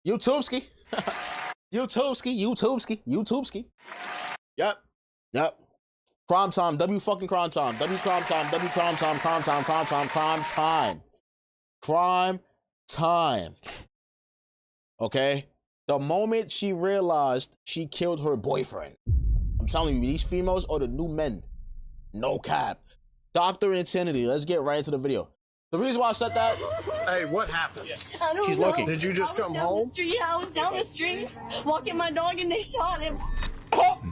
YouTubeski. YouTubeski. Yep. Crime time. W fucking crime time. W crime time. W crime time. Crime time. Crime time. Crime time. Crime time. Okay? The moment she realized she killed her boyfriend. I'm telling you, these females are the new men. No cap. Dr. Insanity. Let's get right into the video. The reason why I said that. Hey, what happened? I don't She's know. looking. Did you just come home? I was down the street walking my dog and they shot him.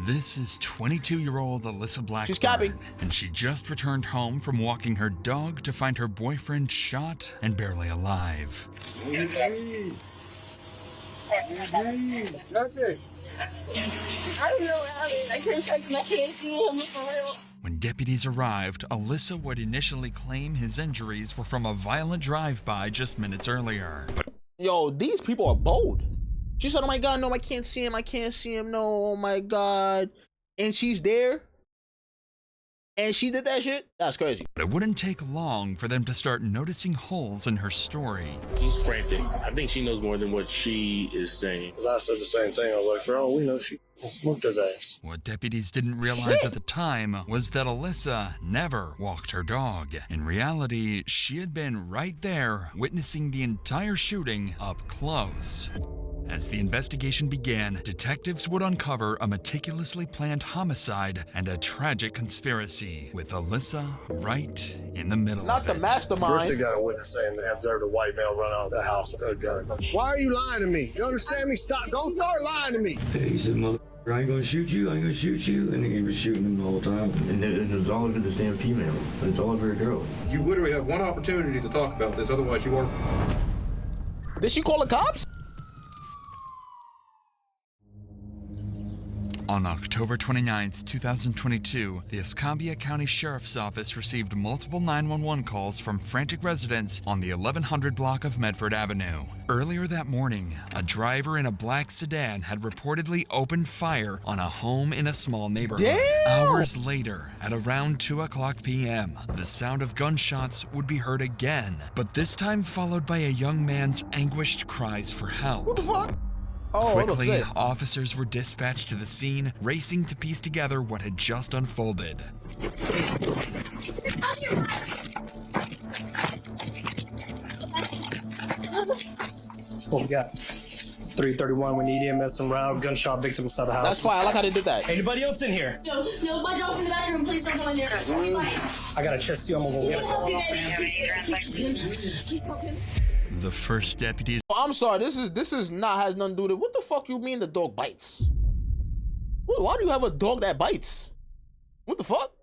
This is 22-year-old Alyssa Blackburn. She's capping. And she just returned home from walking her dog to find her boyfriend shot and barely alive. That's it. I don't know. I couldn't touch him. I can't see him for real. When deputies arrived, Alyssa would initially claim his injuries were from a violent drive-by just minutes earlier. Yo, these people are bold. She said, oh my God, no, I can't see him. No, oh my God. And she's there. And she did that shit? That's crazy. But it wouldn't take long for them to start noticing holes in her story. She's frantic. I think she knows more than what she is saying. I said the same thing. I was like, for all we know, she smoked his ass. What deputies didn't realize at the time was that Alyssa never walked her dog. In reality, she had been right there witnessing the entire shooting up close. As the investigation began, detectives would uncover a meticulously planned homicide and a tragic conspiracy, with Alyssa right in the middle Not of the it. First, they mastermind. got a witness saying they observed a white male run out of the house with a gun. Why are you lying to me? You understand me? Stop. Don't start lying to me. He said, mother, I ain't gonna shoot you, and he was shooting him the whole time. And it was all over this damn female. It's all over a girl. You literally have one opportunity to talk about this, otherwise you are. Did she call the cops? On October 29, 2022, the Escambia County Sheriff's Office received multiple 911 calls from frantic residents on the 1100 block of Medford Avenue. Earlier that morning, a driver in a black sedan had reportedly opened fire on a home in a small neighborhood. Damn! Hours later, at around 2:00 p.m., the sound of gunshots would be heard again, but this time followed by a young man's anguished cries for help. What the fuck? Oh, Quickly, hold on, officers were dispatched to the scene, racing to piece together what had just unfolded. What we got? 331, we need EMS and round gunshot victim inside the house. That's fine. I like how they did that. Anybody else in here? No, my dog's in the back room. Please don't go in there. I got a chest seal, I'm gonna go get it. The first deputies Oh, I'm sorry. This is not has nothing to do with it. What the fuck you mean the dog bites? Why do you have a dog that bites? What the fuck?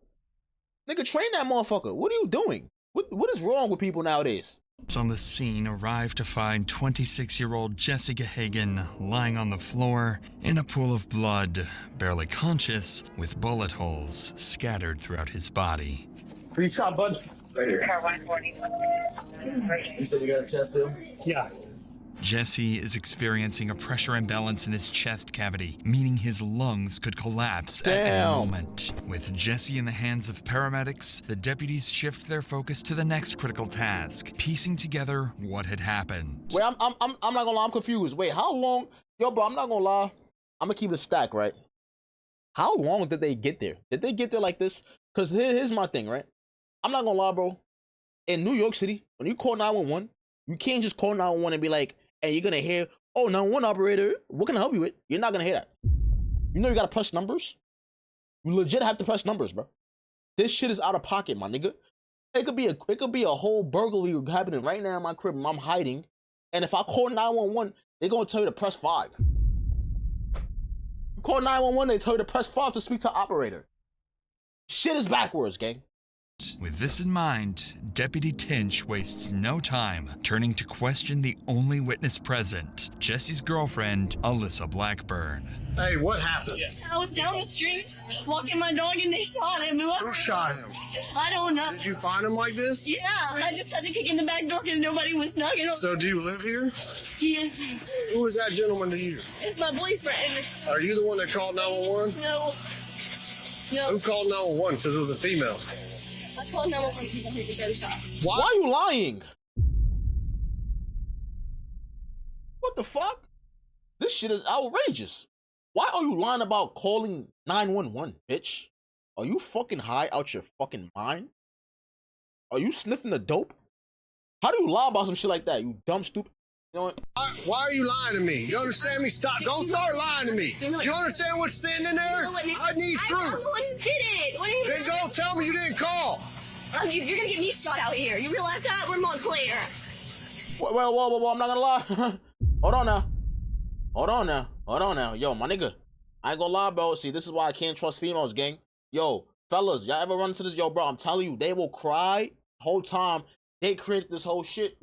Nigga, train that motherfucker. What are you doing? What is wrong with people nowadays? on the scene arrived to find 26-year-old Jessica Hagen lying on the floor in a pool of blood, barely conscious, with bullet holes scattered throughout his body. Where you shot, bud? Right here. You said you got a chest seal? Yeah. Jesse is experiencing a pressure imbalance in his chest cavity, meaning his lungs could collapse at any moment. With Jesse in the hands of paramedics, the deputies shift their focus to the next critical task, piecing together what had happened. Wait, I'm not gonna lie, I'm confused. Wait, how long? Yo, bro, I'm not gonna lie. I'm gonna keep it a stack, right? How long did they get there? Did they get there like this? Because here's my thing, right? I'm not gonna lie, bro. In New York City, when you call 911, you can't just call 911 and be like, and you're gonna hear, oh, 911 operator, what can I help you with? You're not gonna hear that. You know you gotta press numbers? You legit have to press numbers, bro. This shit is out of pocket, my nigga. It could be a whole burglary happening right now in my crib and I'm hiding. And if I call 911, they're gonna tell you to press 5. You call 911, they tell you to press 5 to speak to operator. Shit is backwards, gang. With this in mind, Deputy Tinch wastes no time turning to question the only witness present, Jesse's girlfriend, Alyssa Blackburn. Hey, what happened? I was down the street walking my dog and they shot him. Who shot him? I don't know. Did you find him like this? Yeah, I just had to kick in the back door because nobody was knocking. So do you live here? Yes. Who is that gentleman to you? It's my boyfriend. Are you the one that called 911? No. No. Who called 911? Because it was a female. I called 911 because I heard the gunshot. Why are you lying? What the fuck? This shit is outrageous. Why are you lying about calling 911, bitch? Are you fucking high out your fucking mind? Are you sniffing the dope? How do you lie about some shit like that, you dumb stupid? You know what? Why are you lying to me? You understand me? Stop. Don't start lying to me. You understand what's standing there? I need I'm proof. the one who did it. What are you Then go tell me you didn't call. You're gonna get me shot out here. You realize that? We're Montclair. Whoa, I'm not gonna lie. Hold on now. Yo, my nigga, I ain't gonna lie, bro. See, this is why I can't trust females, gang. Yo, fellas, y'all ever run into this? Yo, bro, I'm telling you, they will cry the whole time they created this whole shit.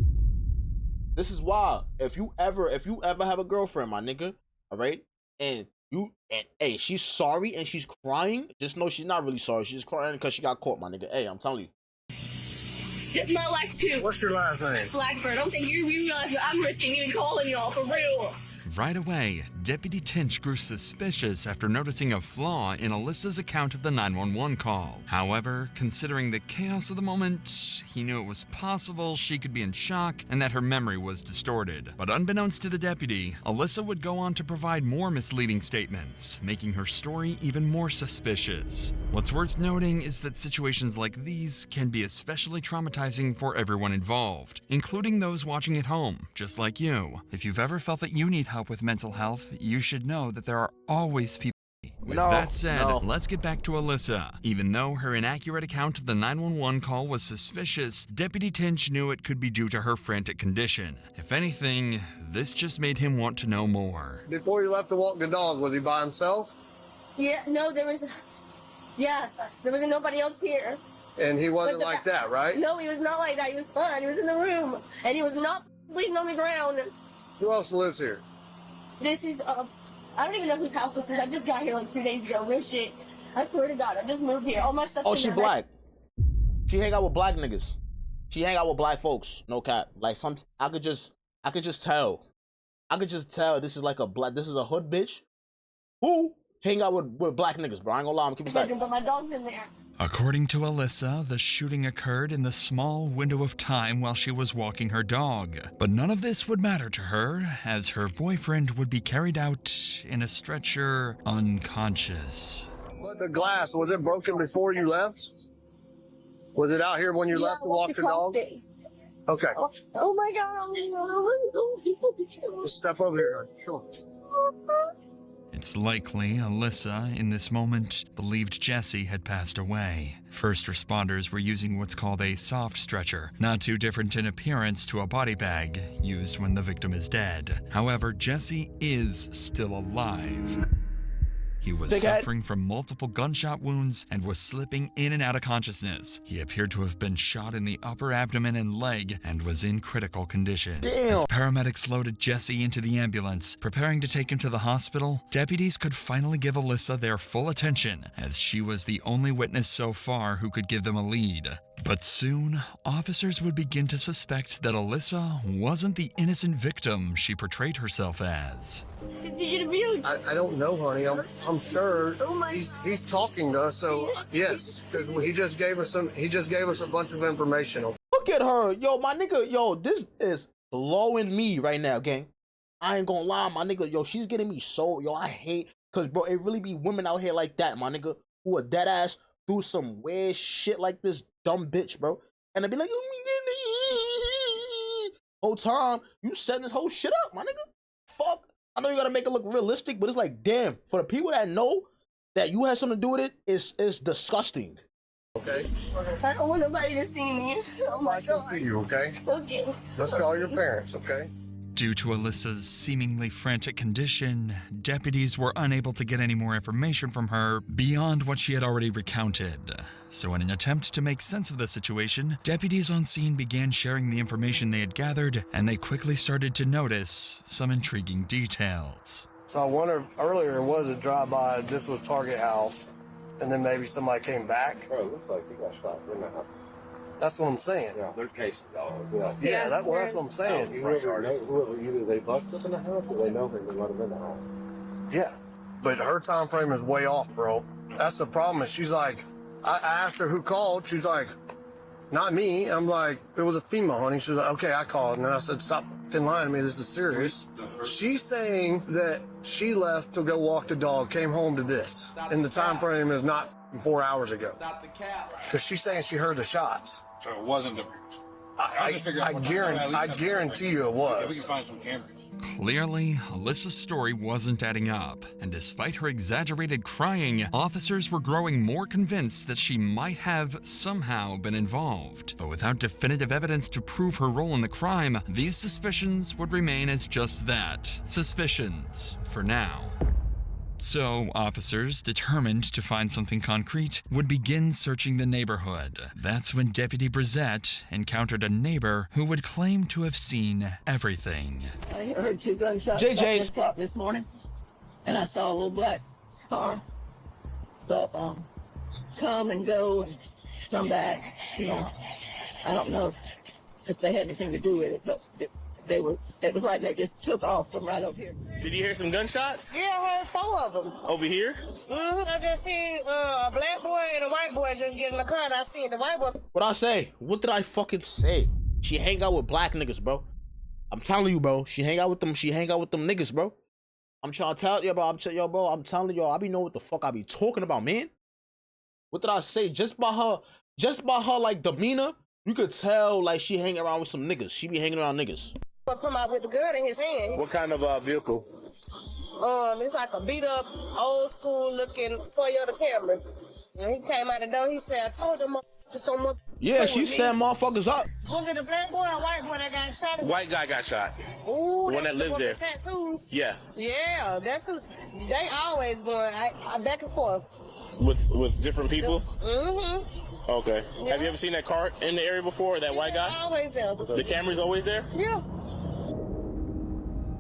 This is why, if you ever have a girlfriend, my nigga, all right, and hey, she's sorry and she's crying, just know she's not really sorry. She's crying because she got caught, my nigga. Hey, I'm telling you. It's my life too. What's your last name? Blackbird. I don't think you realize that I'm risking you calling y'all for real. Right away, Deputy Tinch grew suspicious after noticing a flaw in Alyssa's account of the 911 call. However, considering the chaos of the moment, he knew it was possible she could be in shock and that her memory was distorted. But unbeknownst to the deputy, Alyssa would go on to provide more misleading statements, making her story even more suspicious. What's worth noting is that situations like these can be especially traumatizing for everyone involved, including those watching at home, just like you. If you've ever felt that you need help with mental health, you should know that there are always people. With that said, let's get back to Alyssa. Even though her inaccurate account of the 911 call was suspicious, Deputy Tinch knew it could be due to her frantic condition. If anything, this just made him want to know more. Before you left to walk the dog, was he by himself? Yeah, no, there was nobody else here. And he wasn't like that, right? No, he was not like that. He was fine. He was in the room, and he was not bleeding on the ground. Who else lives here? This is, I don't even know whose house this is. I just got here like 2 days ago. Real shit. I swear to God, I just moved here. All my stuff's Oh, in she there. black. She hang out with black niggas. She hang out with black folks. No cap. Like I could just tell. I could just tell this is like this is a hood bitch who hang out with black niggas, bro. I ain't gonna lie, I'm keeping stacking. But my dog's in there. According to Alyssa, the shooting occurred in the small window of time while she was walking her dog. But none of this would matter to her, as her boyfriend would be carried out in a stretcher unconscious. But the glass, was it broken before you left? Was it out here when you left to walk the dog? Okay. Oh my God. Just step over here. Sure. It's likely Alyssa, in this moment, believed Jesse had passed away. First responders were using what's called a soft stretcher, not too different in appearance to a body bag used when the victim is dead. However, Jesse is still alive. He was suffering from multiple gunshot wounds and was slipping in and out of consciousness. He appeared to have been shot in the upper abdomen and leg and was in critical condition. Damn. As paramedics loaded Jesse into the ambulance, preparing to take him to the hospital, deputies could finally give Alyssa their full attention, as she was the only witness so far who could give them a lead. But soon, officers would begin to suspect that Alyssa wasn't the innocent victim she portrayed herself as. I don't know, honey. I'm sure he's talking to us. So yes, because he just gave us a bunch of information. Look at her, yo, my nigga, yo, this is blowing me right now, gang. I ain't gonna lie, my nigga, yo, she's getting me so, yo, I hate, cause bro, it really be women out here like that, my nigga, who are dead ass do some weird shit like this dumb bitch, bro, and they be like, whole time you setting this whole shit up, my nigga. Fuck. I know you gotta make it look realistic, but it's like, damn, for the people that know that you had something to do with it, it's disgusting. Okay. I don't want nobody to see me. Oh my God. See you, okay? Okay. Let's call your parents, okay? Due to Alyssa's seemingly frantic condition, deputies were unable to get any more information from her beyond what she had already recounted. So in an attempt to make sense of the situation, deputies on scene began sharing the information they had gathered, and they quickly started to notice some intriguing details. So I wonder, earlier it was a drive-by, this was Target House, and then maybe somebody came back. Bro, it looks like he got shot in the house. That's what I'm saying. Yeah, they're casing dog. Yeah, that's what I'm saying. Whoever, either they bucked up in the house or they know him and let him in the house. Yeah, but her time frame is way off, bro. That's the problem. Is she's like, I asked her who called. She's like, not me. I'm like, it was a female, honey. She's like, okay, I called. And then I said, stop fucking lying to me. This is serious. She's saying that she left to go walk the dog, came home to this, and the time frame is not 4 hours ago. Because she's saying she heard the shots. So it wasn't the. I guarantee you it was. We can find some cameras. Clearly, Alyssa's story wasn't adding up, and despite her exaggerated crying, officers were growing more convinced that she might have somehow been involved. But without definitive evidence to prove her role in the crime, these suspicions would remain as just that, suspicions, for now. So, officers, determined to find something concrete, would begin searching the neighborhood. That's when Deputy Brissette encountered a neighbor who would claim to have seen everything. I heard 2 gunshots JJ's this morning, and I saw a little black car. But come and go and come back. You know, I don't know if they had anything to do with it, but they were. It was like they just took off from right over here. Did you hear some gunshots? Yeah, I heard 4 of them. Over here? Mm-hmm. I just seen a black boy and a white boy just get in the car, and I seen the white boy. What I say? What did I fucking say? She hang out with black niggas, bro. I'm telling you, bro. She hang out with them niggas, bro. I'm trying to tell you, bro. I'm telling y'all, I be know what the fuck I be talking about, man. What did I say? Just by her like demeanor, you could tell like she hang around with some niggas. She be hanging around niggas. Come out with the gun in his hand. What kind of vehicle? It's like a beat up, old school looking Toyota Camry. And he came out the door. He said, "I told them just don't want." Yeah, she set motherfuckers up. Was it a black boy or a white boy that got shot? White guy got shot. Ooh, the one that lived there. The tattoos. Yeah. Yeah, they always going I back and forth. With different people. Mm-hmm. Okay. Yeah. Have you ever seen that car in the area before? That white guy? Always there. The Camry's always there? Yeah.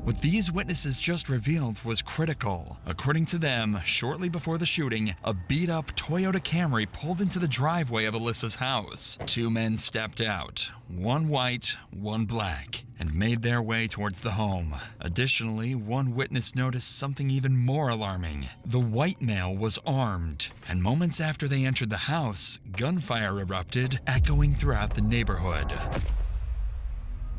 What these witnesses just revealed was critical. According to them, shortly before the shooting, a beat-up Toyota Camry pulled into the driveway of Alyssa's house. 2 men stepped out, one white, one black, and made their way towards the home. Additionally, one witness noticed something even more alarming. The white male was armed, and moments after they entered the house, gunfire erupted, echoing throughout the neighborhood.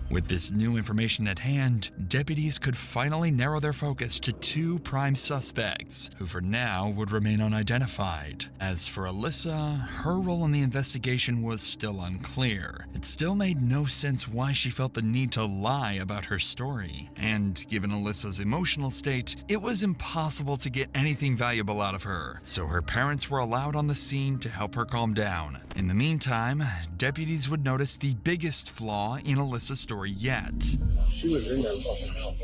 With this new information at hand, deputies could finally narrow their focus to 2 prime suspects, who for now would remain unidentified. As for Alyssa, her role in the investigation was still unclear. It still made no sense why she felt the need to lie about her story. And given Alyssa's emotional state, it was impossible to get anything valuable out of her, so her parents were allowed on the scene to help her calm down. In the meantime, deputies would notice the biggest flaw in Alyssa's story yet. She was in that fucking house.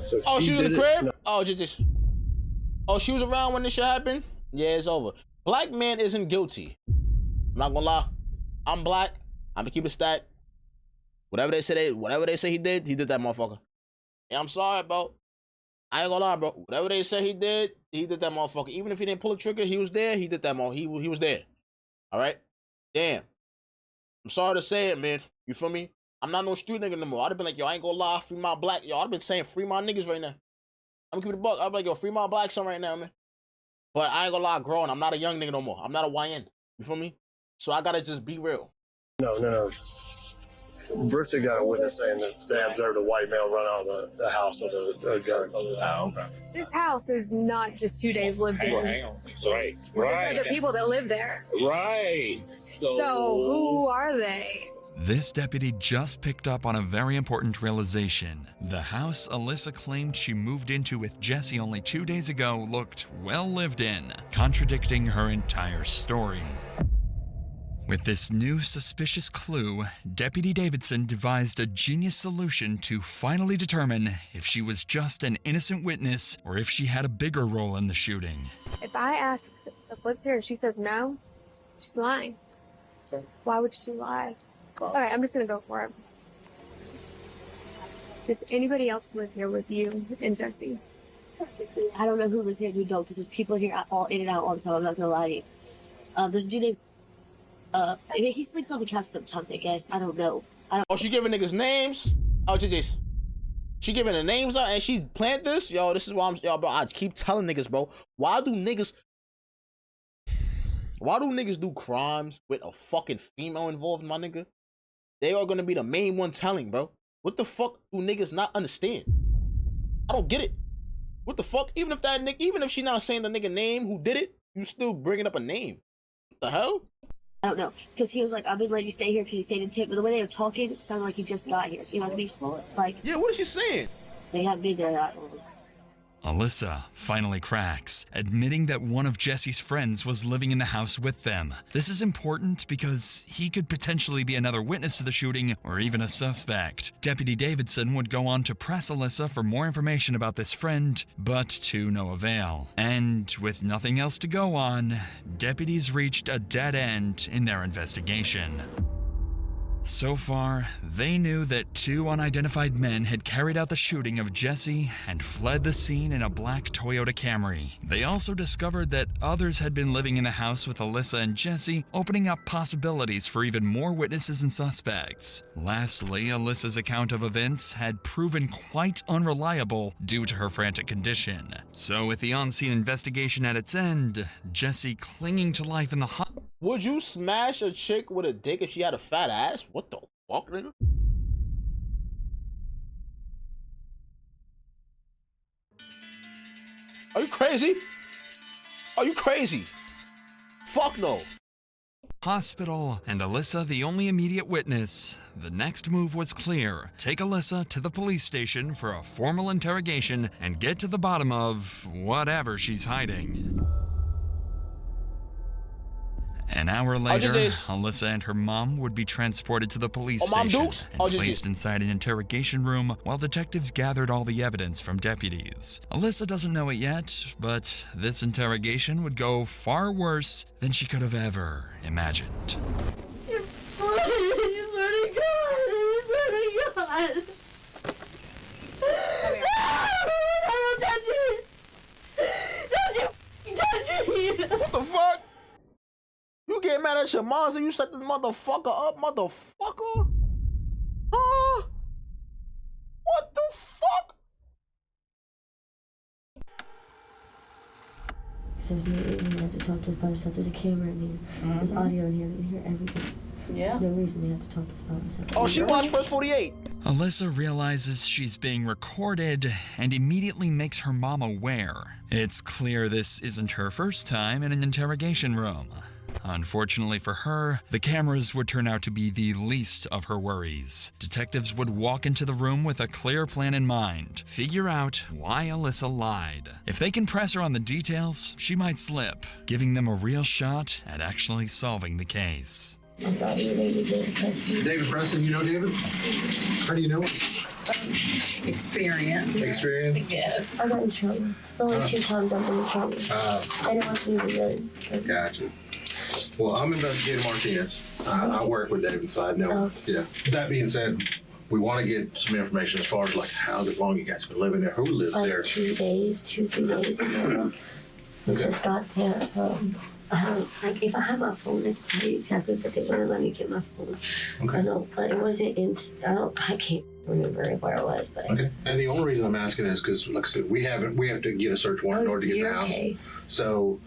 So she was in the crib? No. Oh, she was around when this shit happened? Yeah, it's over. Black man isn't guilty. I'm not gonna lie. I'm black. I'm gonna keep it stacked. Whatever they say he did that motherfucker. Yeah, I'm sorry, bro. I ain't gonna lie, bro. Whatever they say he did that motherfucker. Even if he didn't pull a trigger, he was there, he did that motherfucker. He was there. Alright? Damn. I'm sorry to say it, man. You feel me? I'm not no street nigga no more. I'd have been like, yo, I ain't gonna lie, free my black. Yo, I'd have been saying free my niggas right now. I'm gonna keep it a buck. I'd be like, yo, free my black son right now, man. But I ain't gonna lie, growing. I'm not a young nigga no more. I'm not a YN. You feel me? So I gotta just be real. No. Bristol got a witness saying that they observed a white male run out of the house with a gun. Oh, okay. This house is not just 2 days lived in. Hang on. Right. There are the people that live there. Right. So who are they? This deputy just picked up on a very important realization. The house Alyssa claimed she moved into with Jesse only 2 days ago looked well lived in, contradicting her entire story. With this new suspicious clue, Deputy Davidson devised a genius solution to finally determine if she was just an innocent witness or if she had a bigger role in the shooting. If I ask if lives here and she says no, she's lying. Why would she lie? Okay, I'm just gonna go for it. Does anybody else live here with you and Jesse? I don't know who lives here and who don't, because there's people here all in and out all the time. I'm not gonna lie to you. There's a dude named he sleeps on the couch sometimes, I guess. I don't know. Oh, she giving niggas names? Oh, JJ. She giving the names out and she planned this? Yo, this is why bro, I keep telling niggas, bro. Why do niggas do crimes with a fucking female involved, my nigga? They are gonna be the main one telling, bro. What the fuck do niggas not understand? I don't get it. What the fuck? Even if that nigga, even if she not saying the nigga name who did it, you still bringing up a name. What the hell? I don't know, because he was like, I've been letting you stay here because he stayed in tip, but the way they were talking, it sounded like he just got here. So you know what I mean? Like, yeah, what is she saying? They have been there that long. Alyssa finally cracks, admitting that one of Jesse's friends was living in the house with them. This is important because he could potentially be another witness to the shooting or even a suspect. Deputy Davidson would go on to press Alyssa for more information about this friend, but to no avail. And with nothing else to go on, deputies reached a dead end in their investigation. So far, they knew that 2 unidentified men had carried out the shooting of Jesse and fled the scene in a black Toyota Camry. They also discovered that others had been living in the house with Alyssa and Jesse, opening up possibilities for even more witnesses and suspects. Lastly, Alyssa's account of events had proven quite unreliable due to her frantic condition. So with the on-scene investigation at its end, Jesse clinging to life in the hospital. Would you smash a chick with a dick if she had a fat ass? What the fuck, nigga? Are you crazy? Are you crazy? Fuck no. Hospital, and Alyssa the only immediate witness. The next move was clear. Take Alyssa to the police station for a formal interrogation and get to the bottom of whatever she's hiding. An hour later, Alyssa and her mom would be transported to the police station and placed inside an interrogation room while detectives gathered all the evidence from deputies. Alyssa doesn't know it yet, but this interrogation would go far worse than she could have ever imagined. What the fuck? You get mad at your mom and you set this motherfucker up, motherfucker? Huh? What the fuck? There's no reason they have to talk to us by themselves. There's a camera in here. There's audio in here. They can hear everything. Yeah. There's no reason they have to talk to us by themselves. Oh, she watched First 48. Alyssa realizes she's being recorded and immediately makes her mom aware. It's clear this isn't her first time in an interrogation room. Unfortunately for her, the cameras would turn out to be the least of her worries. Detectives would walk into the room with a clear plan in mind, figure out why Alyssa lied. If they can press her on the details, she might slip, giving them a real shot at actually solving the case. David Preston, you know David? How do you know him? Experience. Experience? Yes. I got in trouble. Only 2 times I've been in trouble. I didn't want to be good. Gotcha. Well, I'm Investigator Martinez. I work with David, so I know. Yeah. That being said, we want to get some information as far as like how long you guys been living there, who lives there. 2 days, 2-3 days. I just got there. I don't, like, if I had my phone, I could tell you exactly, but they wouldn't let me get my phone. Okay. I know, but it wasn't I can't remember where it was, but. Okay. And the only reason I'm asking is because, like I said, we have to get a search warrant in order to get the house. Okay. So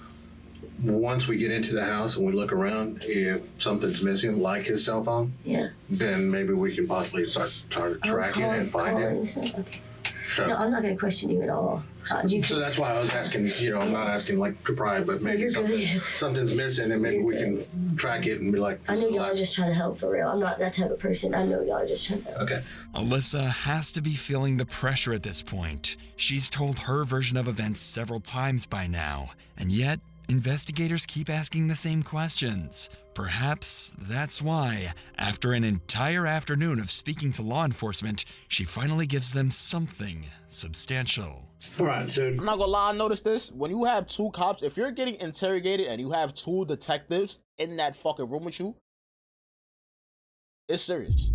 once we get into the house and we look around, if something's missing, like his cell phone, then maybe we can possibly start tracking and find it. Okay. So, no, I'm not going to question you at all. So that's why I was asking, I'm not asking like to pry, but maybe something's missing and maybe we can track it and be like. I know y'all are just trying to help for real. I'm not that type of person. I know y'all are just trying to help. Okay. Alyssa has to be feeling the pressure at this point. She's told her version of events several times by now, and yet investigators keep asking the same questions. Perhaps that's why, after an entire afternoon of speaking to law enforcement, she finally gives them something substantial. All right, so I'm not gonna lie, I noticed this. When you have 2 cops, if you're getting interrogated and you have 2 detectives in that fucking room with you, it's serious.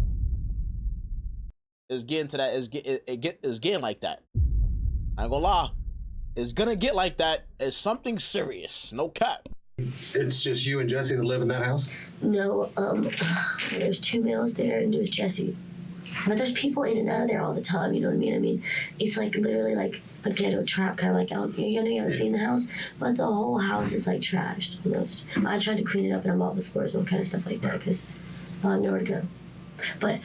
It's getting to that. It's getting like that. I ain't gonna lie. It's gonna get like that. It's something serious. No cap. It's just you and Jesse that live in that house? No, there's 2 males there and there's Jesse. But there's people in and out of there all the time, you know what I mean? I mean, it's like literally like a ghetto trap, kind of like out here. You know, you haven't seen the house, but the whole house is like trashed almost. I tried to clean it up and I mopped the floors and all kind of stuff like that because I have nowhere to go. But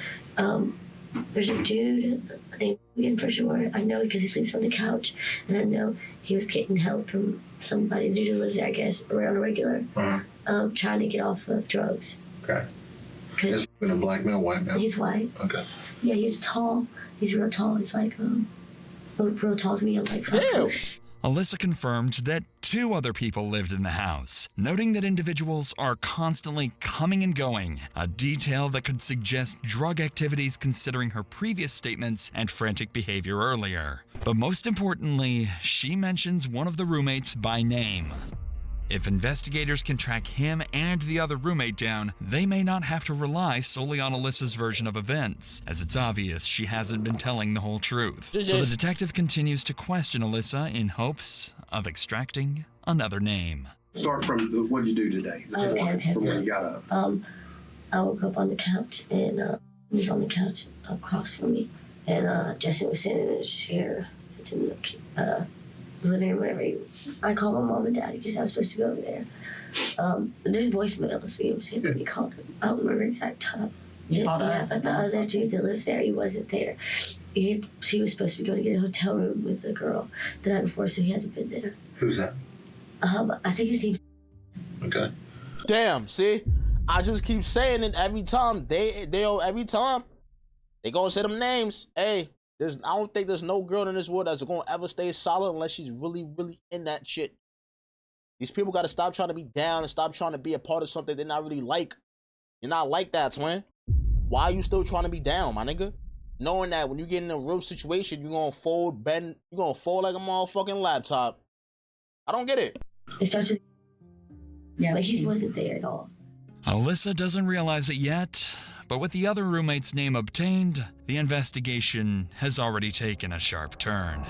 there's a dude named Ian for sure. I know because he sleeps on the couch, and I know he was getting help from somebody. The dude who lives there, I guess, around a regular, trying to get off of drugs. Okay. Has he been a black male, white male? He's white. Okay. Yeah, he's tall. He's real tall. He's like real tall to me. I'm like, Damn. Alyssa confirmed that 2 other people lived in the house, noting that individuals are constantly coming and going, a detail that could suggest drug activities considering her previous statements and frantic behavior earlier. But most importantly, she mentions one of the roommates by name. If investigators can track him and the other roommate down, they may not have to rely solely on Alyssa's version of events, as it's obvious she hasn't been telling the whole truth. So the detective continues to question Alyssa in hopes of extracting another name. Start from what did you do today? From when you got up. I woke up on the couch, and he was on the couch across from me, and Jesse was sitting in his chair. It's in the living room, whatever. I called my mom and daddy because I was supposed to go over there. There's voicemails, you know what I'm saying, but he called him. I don't remember exact time. You called us? But the other dude that lives there, he wasn't there. He was supposed to be going to get a hotel room with a girl the night before, so he hasn't been there. Who's that? I think his name's... Okay. Damn, see? I just keep saying it every time. Every time they gonna say them names. Hey, I don't think there's no girl in this world that's gonna ever stay solid unless she's really, really in that shit. These people gotta stop trying to be down and stop trying to be a part of something they're not really like. You're not like that, twin. Why are you still trying to be down, my nigga? Knowing that when you get in a real situation, you're gonna fold, bend, you're gonna fold like a motherfucking laptop. I don't get it. It starts with... Yeah, but he wasn't there at all. Alyssa doesn't realize it yet, but with the other roommate's name obtained, the investigation has already taken a sharp turn.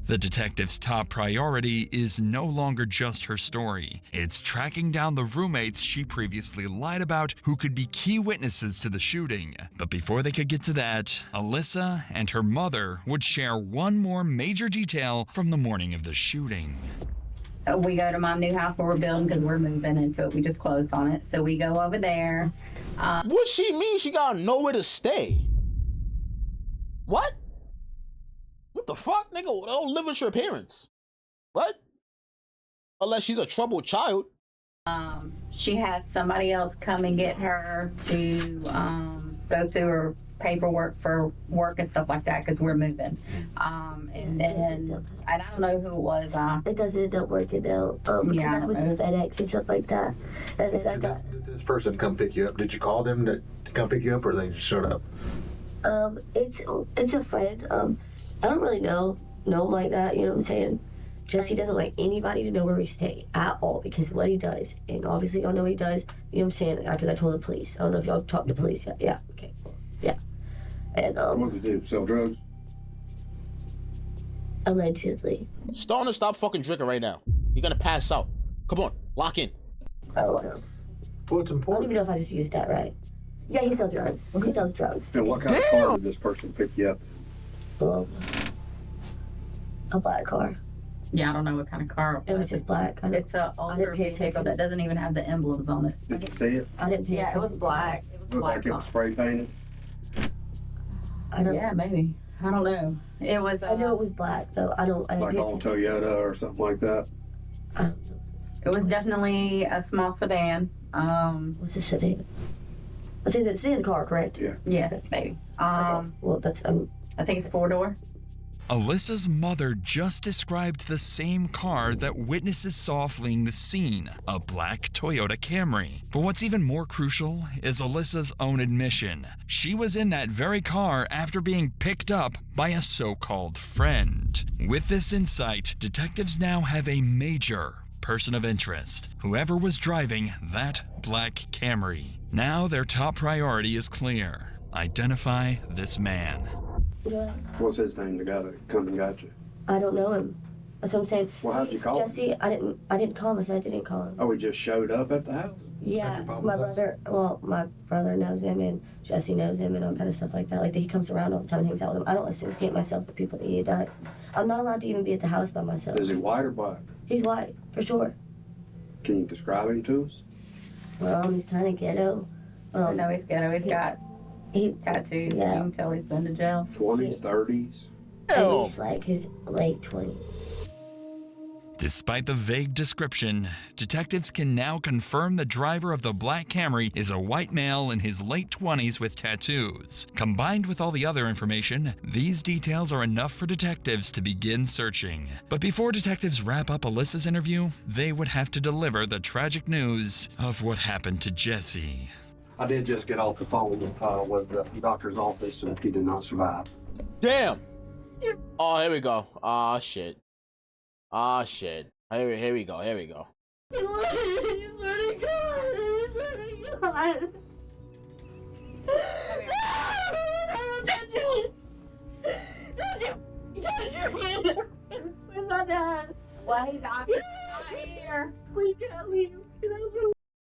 The detective's top priority is no longer just her story. It's tracking down the roommates she previously lied about who could be key witnesses to the shooting. But before they could get to that, Alyssa and her mother would share one more major detail from the morning of the shooting. We go to my new house where we're building because we're moving into it. We just closed on it. So we go over there. What she mean? She got nowhere to stay. What? What the fuck, nigga? Don't live with your parents. What? Unless she's a troubled child. She has somebody else come and get her to go through her paperwork for work and stuff like that because we're moving. And then, and I don't know who it was. It doesn't end up working out. Yeah, I went to FedEx and stuff like that. And then I got... Did this person come pick you up? Did you call them to come pick you up, or they just showed up? It's a friend. I don't really know him like that, you know what I'm saying? Jesse doesn't like anybody to know where we stay at all because what he does, and obviously y'all know what he does, you know what I'm saying? Because I told the police. I don't know if y'all talked to police yet. Yeah, okay. Yeah. And, what does he do? Sell drugs? Allegedly. Stoner, stop fucking drinking right now. You're gonna pass out. Come on, lock in. Oh, well, it's important. I don't even know if I just used that right. Yeah, he sells drugs. He sells drugs. And what kind of car did this person pick you up? A black car. Yeah, I don't know what kind of car it was. Just black. It's a older vehicle that doesn't even have the emblems on it. Did you see it? I didn't pay attention. Yeah, it was black. It was Looked black. like it was spray painted. Yeah, maybe. I don't know. It was. I know it was black though. I didn't like pay all attention. Toyota or something like that. It was definitely a small sedan. What's a sedan? It's a sedan car, correct? Yeah. Yes, maybe. Okay. Well, that's I think it's 4-door. Alyssa's mother just described the same car that witnesses saw fleeing the scene, a black Toyota Camry. But what's even more crucial is Alyssa's own admission. She was in that very car after being picked up by a so-called friend. With this insight, detectives now have a major person of interest, whoever was driving that black Camry. Now their top priority is clear. Identify this man. Yeah. What's his name, the guy that come and got you? I don't know him. That's what I'm saying. Well, how'd you call him? Jesse, I didn't call him. I said I didn't call him. Oh, he just showed up at the house? Yeah, my brother knows him and Jesse knows him and all kind of stuff like that. Like he comes around all the time and hangs out with him. I don't associate myself with people that he does. I'm not allowed to even be at the house by myself. Is he white or black? He's white, for sure. Can you describe him to us? Well, he's kind of ghetto. No, he's ghetto. He's got Tattooed. Yeah. You can tell he's been to jail. 20s, 30s. At least like his late 20s. Despite the vague description, detectives can now confirm the driver of the black Camry is a white male in his late 20s with tattoos. Combined with all the other information, these details are enough for detectives to begin searching. But before detectives wrap up Alyssa's interview, they would have to deliver the tragic news of what happened to Jesse. I did just get off the phone with the doctor's office, and he did not survive. Damn. Oh, here we go. Ah, shit. Ah, shit. Here we go. Here we go. Where's my dad? Why he's not here? We can't leave.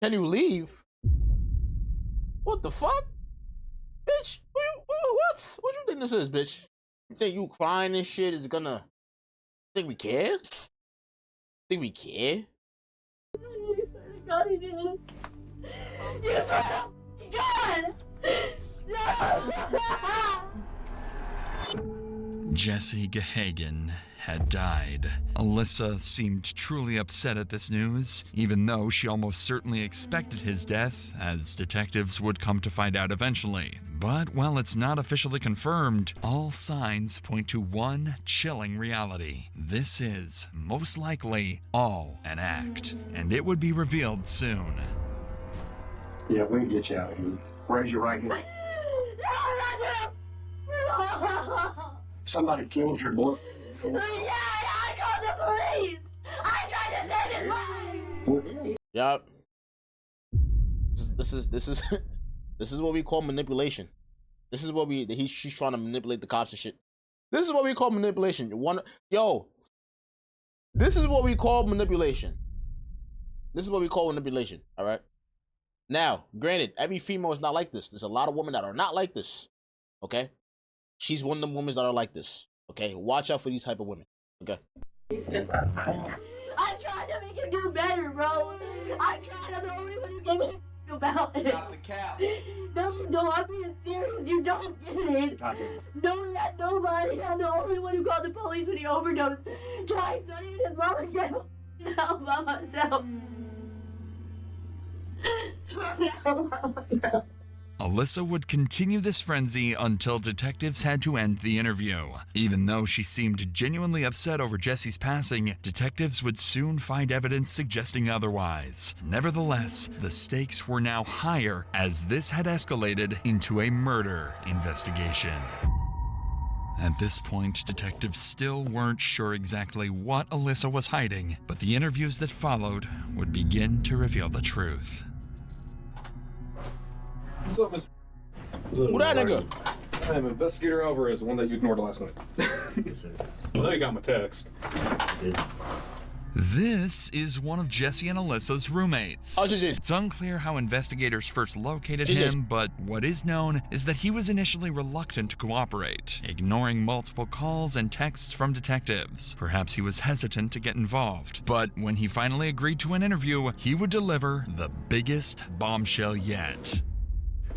Can you leave? What the fuck? Bitch, what? What do you think this is, bitch? You think you crying and shit is gonna... Think we care? Think we care? God, he did. You swear to God! Jesse Gahagan had died. Alyssa seemed truly upset at this news, even though she almost certainly expected his death, as detectives would come to find out eventually. But while it's not officially confirmed, all signs point to one chilling reality. This is, most likely, all an act, and it would be revealed soon. Yeah, we can get you out of here. Raise your right hand. Somebody killed your boy. Yeah, I called the police! I tried to save his life! Yup. This is what we call manipulation. This is what she's trying to manipulate the cops and shit. This is what we call manipulation. This is what we call manipulation. This is what we call manipulation, all right? Now, granted, every female is not like this. There's a lot of women that are not like this, okay? She's one of them women that are like this, okay? Watch out for these type of women, okay? I'm trying to make him do better, bro. I'm trying. I'm the only one who gave a about it. Not the cap. No, I'm being serious. You don't get it. No, that nobody. I'm the only one who called the police when he overdosed. Twice, not even his mom and grandma. All by myself. Alyssa would continue this frenzy until detectives had to end the interview. Even though she seemed genuinely upset over Jesse's passing, detectives would soon find evidence suggesting otherwise. Nevertheless, the stakes were now higher as this had escalated into a murder investigation. At this point, detectives still weren't sure exactly what Alyssa was hiding, but the interviews that followed would begin to reveal the truth. What's up, Mr. Who that nigga? I'm Investigator Alvarez, the one that you ignored last night. I know you got my text. This is one of Jesse and Alyssa's roommates. Oh, it's unclear how investigators first located him, but what is known is that he was initially reluctant to cooperate, ignoring multiple calls and texts from detectives. Perhaps he was hesitant to get involved, but when he finally agreed to an interview, he would deliver the biggest bombshell yet.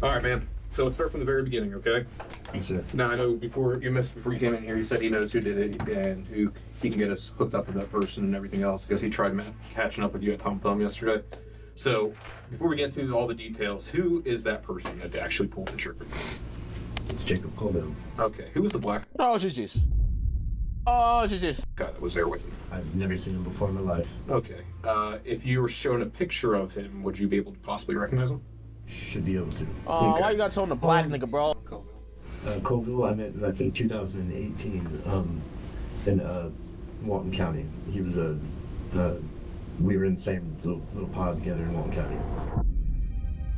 All right, man. So let's start from the very beginning, okay? That's it. Now, I know before you came in here, you said he knows who did it and who he can get us hooked up with that person and everything else because he tried catching up with you at Tom Thumb yesterday. So before we get into all the details, who is that person that actually pulled the trigger? It's Jacob Colville. Okay. Who was the black GG's guy that was there with him? I've never seen him before in my life. Okay. If you were shown a picture of him, would you be able to possibly recognize him? Should be able to. Why you got to on the black nigga, bro? Colville, I met I think 2018 in Walton County. He was we were in the same little pod together in Walton County.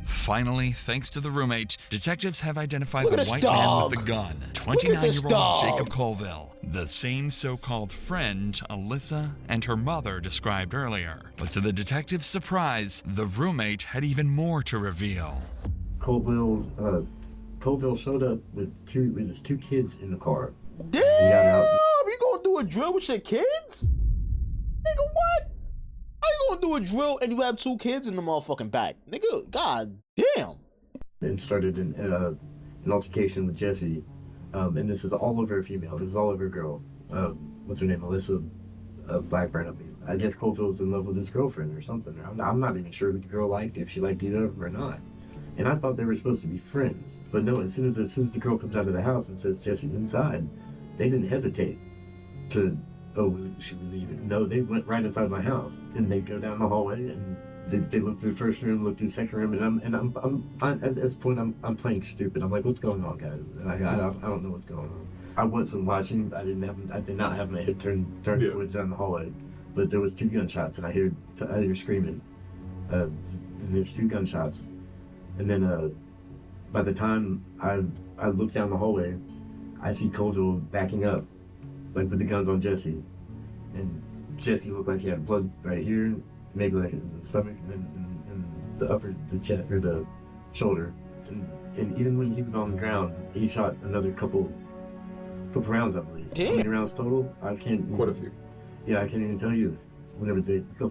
Finally, thanks to the roommate, detectives have identified Look the at this white dog. man with the gun, Look at this 29-year-old dog. Jacob Colville, the same so-called friend Alyssa and her mother described earlier. But to the detective's surprise, the roommate had even more to reveal. Colville showed up with his two kids in the car. Damn! You gonna do a drill with your kids? Nigga, what? How you gonna do a drill and you have two kids in the motherfucking back? Nigga, god damn. And started an altercation with Jesse, and this is all over a female. This is all over a girl. What's her name? Alyssa Blackburn. I guess Colville's in love with his girlfriend or something. I'm not even sure who the girl liked, if she liked either of them or not. And I thought they were supposed to be friends. But no, as soon as the girl comes out of the house and says Jesse's inside, they didn't hesitate to, should we leave it? No, they went right inside my house, and they go down the hallway, and they look through the first room, look through the second room, and I'm at this point I'm playing stupid. I'm like, what's going on, guys? And I don't know what's going on. I wasn't watching. I did not have my head turned towards down the hallway, but there was 2 gunshots, and I hear screaming, and there's 2 gunshots, and then by the time I look down the hallway, I see Colville backing up, like with the guns on Jesse, and Jesse looked like he had blood right here, maybe like in the stomach, and then in the chest or the shoulder, and even when he was on the ground, he shot another couple rounds, I believe. How many rounds total? I can't. Quite a few. Yeah, I can't even tell you. Whenever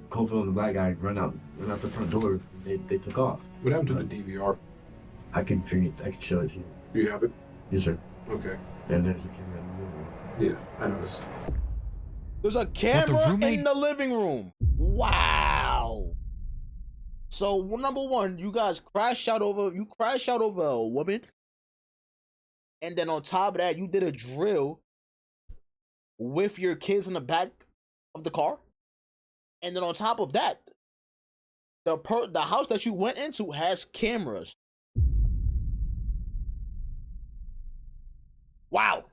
Colville and the black guy run out the front door, they took off. What happened to the DVR? I could bring it. I could show it to you. Do you have it? Yes, sir. Okay. And there's a camera in the living room. Yeah, I noticed. There's a camera in the living room. Wow. So number one, you guys crashed out over a woman, and then on top of that, you did a drill with your kids in the back of the car, and then on top of that, the house that you went into has cameras. Wow.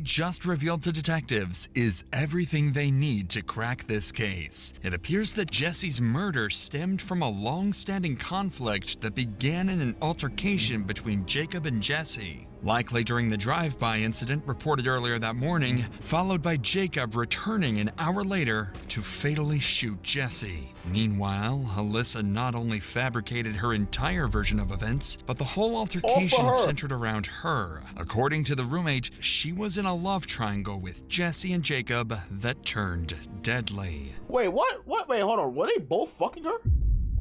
Just revealed to detectives is everything they need to crack this case. It appears that Jesse's murder stemmed from a long-standing conflict that began in an altercation between Jacob and Jesse, likely during the drive-by incident reported earlier that morning, followed by Jacob returning an hour later to fatally shoot Jesse. Meanwhile, Alyssa not only fabricated her entire version of events, but the whole altercation centered around her. According to the roommate, she was in a love triangle with Jesse and Jacob that turned deadly. Wait, what? Wait, hold on. Were they both fucking her?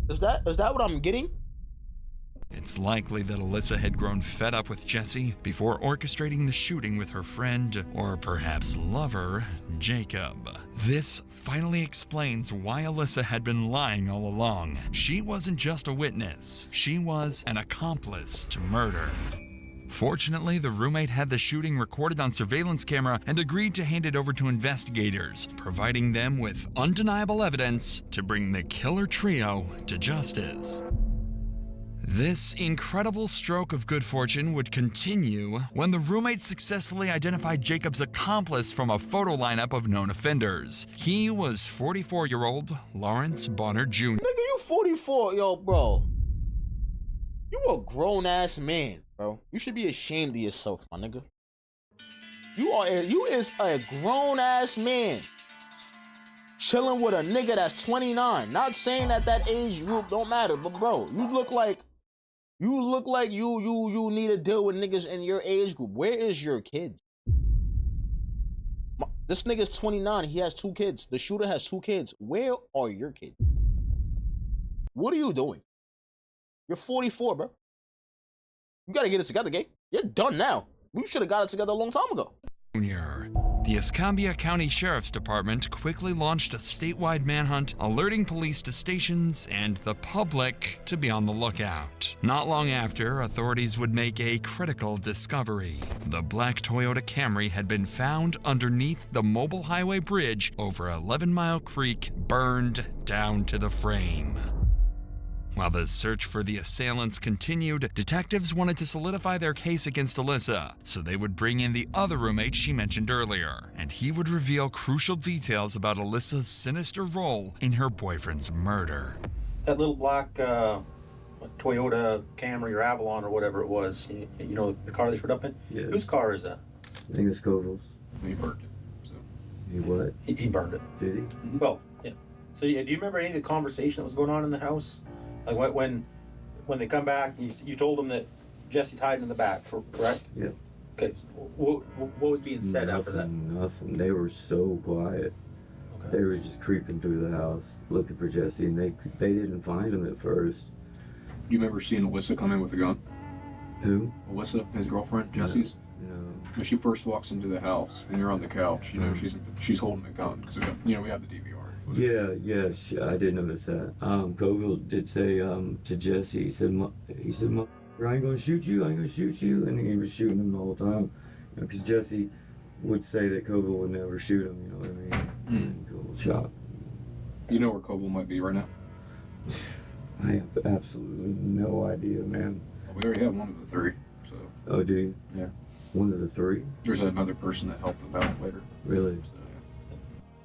Is that what I'm getting? It's likely that Alyssa had grown fed up with Jesse before orchestrating the shooting with her friend, or perhaps lover, Jacob. This finally explains why Alyssa had been lying all along. She wasn't just a witness, she was an accomplice to murder. Fortunately, the roommate had the shooting recorded on surveillance camera and agreed to hand it over to investigators, providing them with undeniable evidence to bring the killer trio to justice. This incredible stroke of good fortune would continue when the roommate successfully identified Jacob's accomplice from a photo lineup of known offenders. He was 44-year-old Lawrence Bonner Jr. Nigga, you 44, yo, bro. You a grown-ass man, bro. You should be ashamed of yourself, my nigga. You is a grown-ass man. Chilling with a nigga that's 29. Not saying that age group don't matter, but bro, you look like you need to deal with niggas in your age group. Where is your kids? This nigga's 29. He has 2 kids. The shooter has 2 kids. Where are your kids? What are you doing? You're 44, bro. You gotta get it together, gang. You're done now. We should have got it together a long time ago. The Escambia County Sheriff's Department quickly launched a statewide manhunt, alerting police to stations and the public to be on the lookout. Not long after, authorities would make a critical discovery. The black Toyota Camry had been found underneath the mobile highway bridge over 11 Mile Creek, burned down to the frame. While the search for the assailants continued, detectives wanted to solidify their case against Alyssa, so they would bring in the other roommate she mentioned earlier, and he would reveal crucial details about Alyssa's sinister role in her boyfriend's murder. That little black Toyota Camry or Avalon or whatever it was, you know, the car they showed up in? Yes. Whose car is that? I think it's Scoville's. He burned it. So. He what? He burned it. Did he? Well, yeah. So do you remember any of the conversation that was going on in the house? Like when they come back, you told them that Jesse's hiding in the back, correct? Yeah. Okay. What was being said after that? Nothing. They were so quiet. Okay. They were just creeping through the house looking for Jesse, and they didn't find him at first. You remember seeing Alyssa come in with a gun? Who? Alyssa, his girlfriend, Jesse's. No. When she first walks into the house and you're on the couch, you know, she's holding a gun because we have the DVR. Yeah, I did notice that. Colville did say to Jesse, he said, I ain't gonna shoot you, I ain't gonna shoot you, and he was shooting him the whole time. Because Jesse would say that Colville would never shoot him, you know what I mean? And Colville shot. You know where Colville might be right now? I have absolutely no idea, man. Well, we already have one of the three, so. Oh, do you? Yeah. One of the three? There's another person that helped them out later. Really?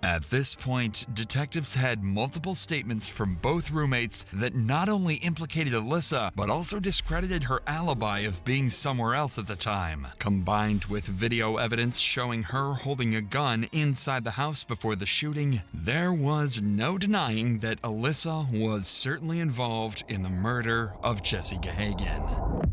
At this point, detectives had multiple statements from both roommates that not only implicated Alyssa, but also discredited her alibi of being somewhere else at the time. Combined with video evidence showing her holding a gun inside the house before the shooting, there was no denying that Alyssa was certainly involved in the murder of Jesse Gahagan.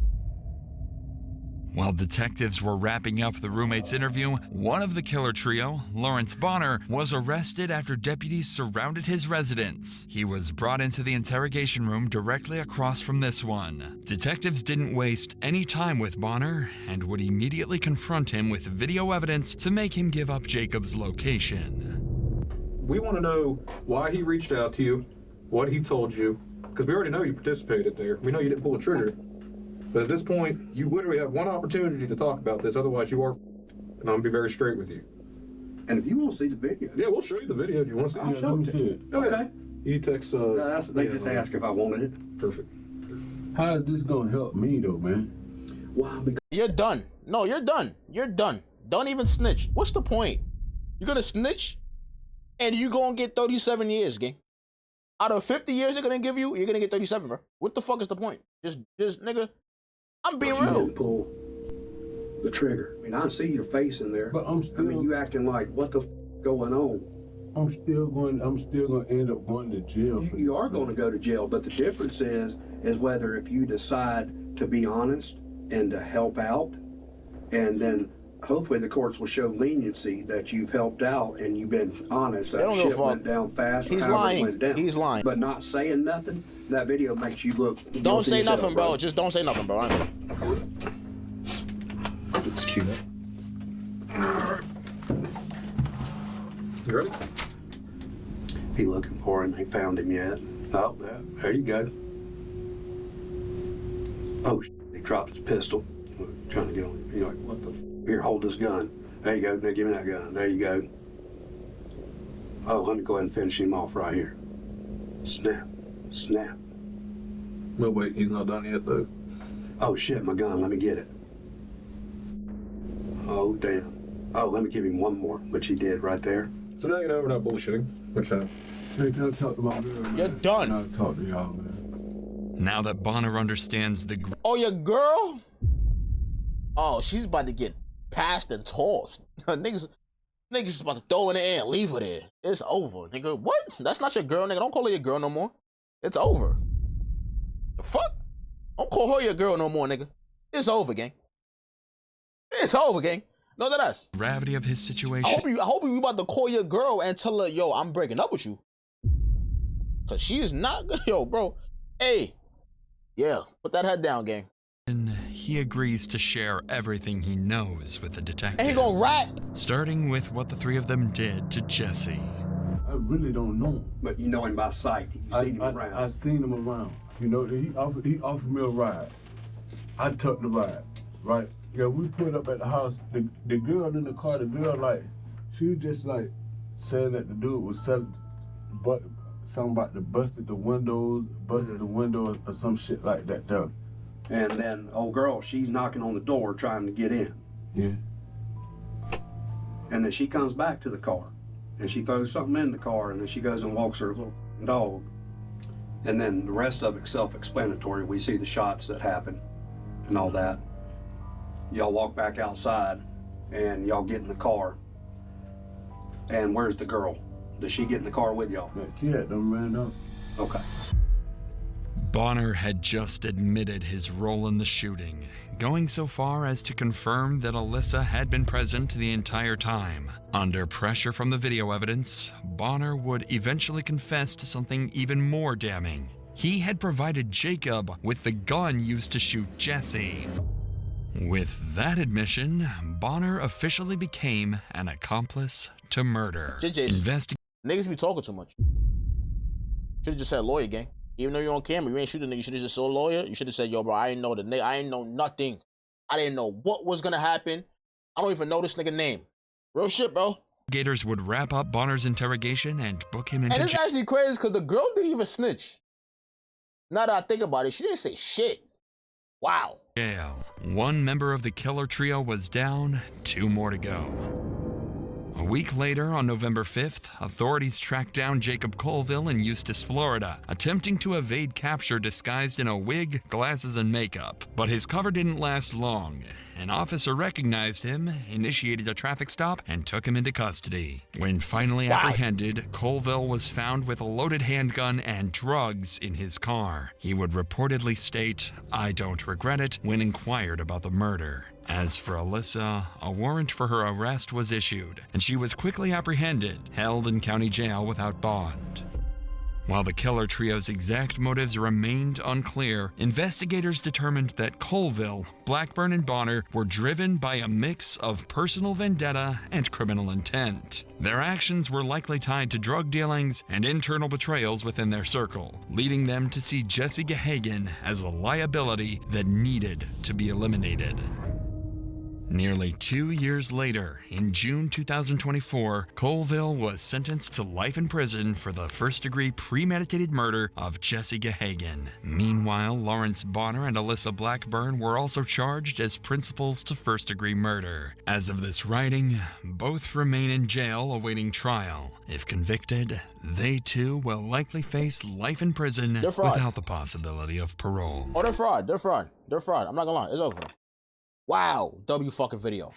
While detectives were wrapping up the roommate's interview, one of the killer trio, Lawrence Bonner, was arrested after deputies surrounded his residence. He was brought into the interrogation room directly across from this one. Detectives didn't waste any time with Bonner and would immediately confront him with video evidence to make him give up Jacob's location. We want to know why he reached out to you, what he told you, because we already know you participated there. We know you didn't pull the trigger. But at this point, you literally have one opportunity to talk about this, otherwise you are, and I'm gonna be very straight with you. And if you want to see the video, yeah, we'll show you the video if you want to see it. Let me see it. Okay. You text. They just asked if I wanted it. Perfect. How is this gonna help me though, man? Why? Because you're done. No, you're done. You're done. Don't even snitch. What's the point? You're gonna snitch, and you gonna get 37 years, gang. Out of 50 years they're gonna give you, you're gonna get 37, bro. What the fuck is the point? Just nigga. I'm being you real. didn't pull the trigger. I mean, I see your face in there. But I'm still. I mean, you acting like what the going on? I'm still gonna end up going to jail. You are going to go to jail, but the difference is whether if you decide to be honest and to help out, and then hopefully the courts will show leniency that you've helped out and you've been honest. That shit went down fast. He's or lying. It went down. He's lying. But not saying nothing. That video makes you look. Don't say nothing, yourself, bro. Just don't say nothing, bro. It's cute. You ready? Be looking for him. They found him yet? Oh, there you go. Oh, he dropped his pistol. Trying to get on him. You're like, what the? Here, hold this gun. There you go. Now give me that gun. There you go. Oh, let me go ahead and finish him off right here. Snap. Snap. No, wait, he's not done yet, though. Oh, shit, my gun. Let me get it. Oh, damn. Oh, let me give him one more, which he did right there. So now you know we're not bullshitting. Which Hey, can I talk to my girl, man? You're done. Can I talk to y'all, man? Now that Bonner understands the... Oh, your girl? Oh, she's about to get passed and tossed. Niggas is about to throw in the air and leave her there. It's over, nigga. What? That's not your girl, nigga. Don't call her your girl no more. It's over. The fuck? Don't call her your girl no more, nigga. It's over, gang. It's over, gang. No, that's gravity of his situation. I hope you about to call your girl and tell her, yo, I'm breaking up with you. Cause she is not gonna, yo, bro. Hey, yeah, put that head down, gang. And he agrees to share everything he knows with the detective. And he gonna rat. Starting with what the three of them did to Jesse. I really don't know him. But you know him by sight. You've seen him around. I seen him around. You know, he offered me a ride. I took the ride, right? Yeah, we put up at the house. The girl in the car, she was just like saying that the dude was selling, but something about the busted the windows or some shit like that though. And then old girl, she's knocking on the door trying to get in. Yeah. And then she comes back to the car and she throws something in the car and then she goes and walks her little dog. And then the rest of it's self-explanatory. We see the shots that happen and all that. Y'all walk back outside and y'all get in the car. And where's the girl? Does she get in the car with y'all? Yeah, she had them ran up. Okay. Bonner had just admitted his role in the shooting, going so far as to confirm that Alyssa had been present the entire time. Under pressure from the video evidence, Bonner would eventually confess to something even more damning. he had provided Jacob with the gun used to shoot Jesse. With that admission, Bonner officially became an accomplice to murder. Niggas be talking too much. Should've just said lawyer, gang. Even though you're on camera, you ain't shooting nigga. You should've just said lawyer. You should've said, yo, bro, I ain't know the nigga. I ain't know nothing. I didn't know what was gonna happen. I don't even know this nigga name. Real shit, bro. Investigators would wrap up Bonner's interrogation and book him into And it's actually crazy because the girl didn't even snitch. Now that I think about it, she didn't say shit. Wow. jail. One member of the killer trio was down, 2 more to go. A week later, on November 5th, authorities tracked down Jacob Colville in Eustis, Florida, attempting to evade capture disguised in a wig, glasses, and makeup. But his cover didn't last long. An officer recognized him, initiated a traffic stop, and took him into custody. When finally apprehended, Colville was found with a loaded handgun and drugs in his car. He would reportedly state, "I don't regret it," when inquired about the murder. As for Alyssa, a warrant for her arrest was issued, and she was quickly apprehended, held in county jail without bond. While the killer trio's exact motives remained unclear, investigators determined that Colville, Blackburn, and Bonner were driven by a mix of personal vendetta and criminal intent. Their actions were likely tied to drug dealings and internal betrayals within their circle, leading them to see Jesse Gahagan as a liability that needed to be eliminated. Nearly 2 years later, in June 2024, Colville was sentenced to life in prison for the first-degree premeditated murder of Jesse Gahagan. Meanwhile, Lawrence Bonner and Alyssa Blackburn were also charged as principals to first-degree murder. As of this writing, both remain in jail awaiting trial. If convicted, they too will likely face life in prison without the possibility of parole. Oh, they're fraud. They're fraud. They're fraud. I'm not gonna lie. It's over. Wow, W fucking video.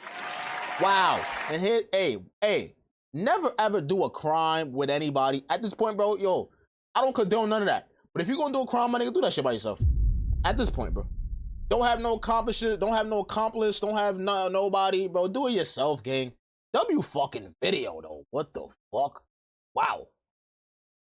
Wow. And here, hey, never ever do a crime with anybody. At this point, bro, yo, I don't condone none of that. But if you're gonna do a crime, my nigga, do that shit by yourself. At this point, bro. Don't have no accomplice, don't have nobody, bro. Do it yourself, gang. W fucking video, though. What the fuck? Wow.